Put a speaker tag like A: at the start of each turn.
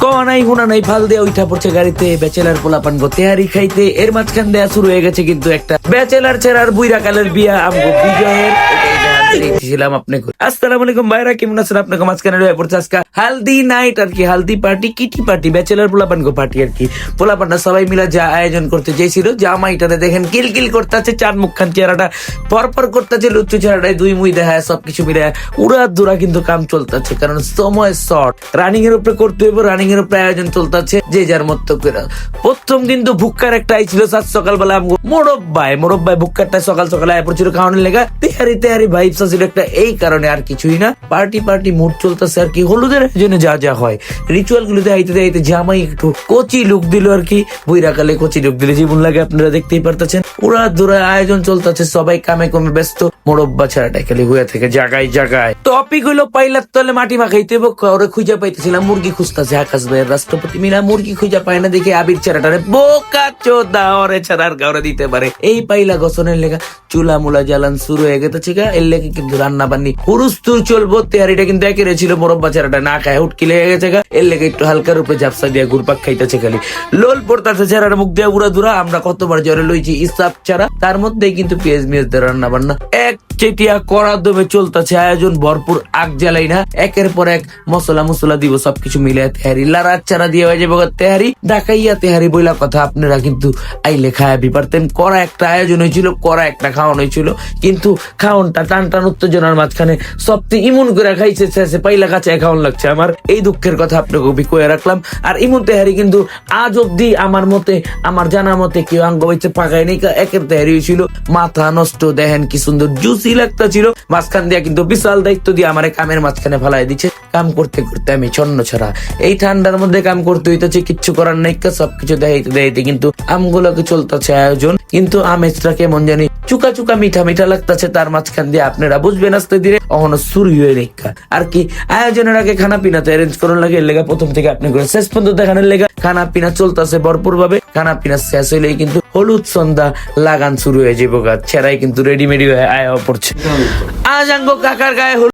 A: কনাই হুনা নাই ফাল দিয়ে উঠা পড়ছে গাড়িতে ব্যাচেলার পোলাপান গো তেহারি খাইতে। এর মাঝখান দেয়া শুরু হয়ে গেছে কিন্তু একটা ব্যাচেলার ছেড়ার বুইরা কালের বিয়া আমগো বিজয়ের। ছিলাম আপনাকে আসসালামু আলাইকুম ভাইরা, কেমন আছেন? আপনাকে মাঝখানে রয়ে পড়ছে আজকে হালদি নাইট আর কি, haldi party, Kitty party, bachelor পোলাপান গো পার্টি আর কি। পোলাপানটা সবাই মিলে যা আয়োজন করতে চেয়েছিল, জামাইটাতে দেখেন কিল কিল করতে আছে, চার মুখখান চেহারাটা পরপর করতে আছে, লুচ্চু চেহারাটায় দুই মুই দেখায়, সবকিছু মিলে উড়া দুরা কিন্তু কাম চলতেছে, কারণ সময় শর্ট। রানিং এর উপরে করতে হইব, রানিং এর উপরে আয়োজন চলতেছে যে যার মতো করে। প্রথম কিন্তু ভুক্কার একটা আইছিল সাত সকালবেলা আমগো মোরব্বাই ভুক্কারটা সকাল সকালে আয় পড়ছিল খাওয়ানোর লেগা। তেহারি ভাইবস ছিল একটা, এই কারণে আর কিছুই না। পার্টি মুড চলতেছে আর কি। হলুদের জন্য যা যা হয় রিচুয়াল গুলোতে আইতে জামাই একটু কচি লুক দিল আর কি, বইরা কালে কচি লুক দিলে জীবন লাগে, আপনারা দেখতেই পারতেছেন। উড়া দুরা আয়োজন চলতেছে, সবাই কামে কমে ব্যস্ত। মোরব্বা ছাড়াটা খালি হয়ে থেকে জায়গায় টপিক হইলো পাইলার তলে মাটি মাখাইতে ওরে খুঁজে পাইতেছিলাম, মুরগি খুঁজতেছে আকাশ ভাইয়ের রাষ্ট্রপতি মিলা, মুরগি খুঁজে পায় না দেখে আবির ছাড়াটারে বোকা চোদা ওরে ছাড়ার গাওরে দিতে পারে। এই পাইলা গছনের লেগা চুলা মুলা জ্বালান শুরু হয়ে গেছে, এর লেগে কিন্তু রান্না বান্নি হুরুস্তুর চলবো। তেহারিটা কিন্তু একেরে ছিল, মোরব্বা ছাড়াটা না খায় উটকি লেগে গেছে, এর লেগে একটু হালকার উপরে ঝাপসা দিয়ে ঘুরপাক খাইতেছে, খালি লোল পড়তেছে চেহারার মুখ দিয়ে উড়া দুরা। আমরা কতবার জ্বরে লইছি ইসাব ছাড়া, তার মধ্যেই কিন্তু পেঁয়াজ মিয়াজ দিয়ে রান্না বান্না এক চেটিয়া কড়া দমে চলতেছে, আয়োজন ভরপুর, আগ জ্বালাই না, একের পর এক মশলা দিব সবকিছু মিলে তেহারি লারা চারা দিয়ে হয়ে যাবে তেহারি। ঢাকাইয়া তেহারি বইলা কথা, আপনারা কিন্তু আইলে খায়াবি পারতেন। কড়া একটা আয়োজন হয়েছিল, কড়া একটা খাওয়ানো হয়েছিল, কিন্তু খাওয়ানটা টান উত্তেজনার মাঝখানে সবচেয়ে ইমুন করে খাইছে শেষে পাইলা কাছে খাওয়ান লাগছে। আমার এই দুঃখের কথা আপনাকে কয়ে রাখলাম। আর ইমুন তেহারি কিন্তু আজ অব্দি আমার জানা মতে কেউ আঙ্গ হয়েছে পাকায় নেই। একের তেহারি হয়েছিল মাথা নষ্ট, দেখেন কি সুন্দর জুসি লাগতা ছিল। মাঝখান দিয়া কিন্তু বিশাল দায়িত্ব দিয়ে আমার কামের মাঝখানে ফেলাই দিচ্ছে। কাম করতে করতে আমি ছন্ন ছড়া, এই ঠান্ডার মধ্যে কাম করতে হইতেছে, কিচ্ছু করার নাই, সবকিছু দেখাইতে কিন্তু আমগুলোকে চলতেছে আয়োজন। কিন্তু আমেজটা কেমন জানি চুকা মিঠা লাগতেছে, তার মাঝখান দিয়ে আপনারা বুঝবেন আস্তে ধীরে অহনো শুরু হয়ে রেখা আর কি। আয়োজনের আগে খানা পিনাতে অ্যারেঞ্জ করার লাগে, এর লেগা প্রথম থেকে আপনি করে শেষ পর্যন্ত দেখানোর লেগা খানা পিনা চলতেছে ভরপুর ভাবে। খানা পিনা শেষ হইলেই কিন্তু হলুদ সন্ধ্যা লাগান শুরু হয়ে যাবো, ছেড়াই কিন্তু রেডিমেডি হয়ে আয়া পড়ছে। আজ আঙ্গো কাকার গায়ে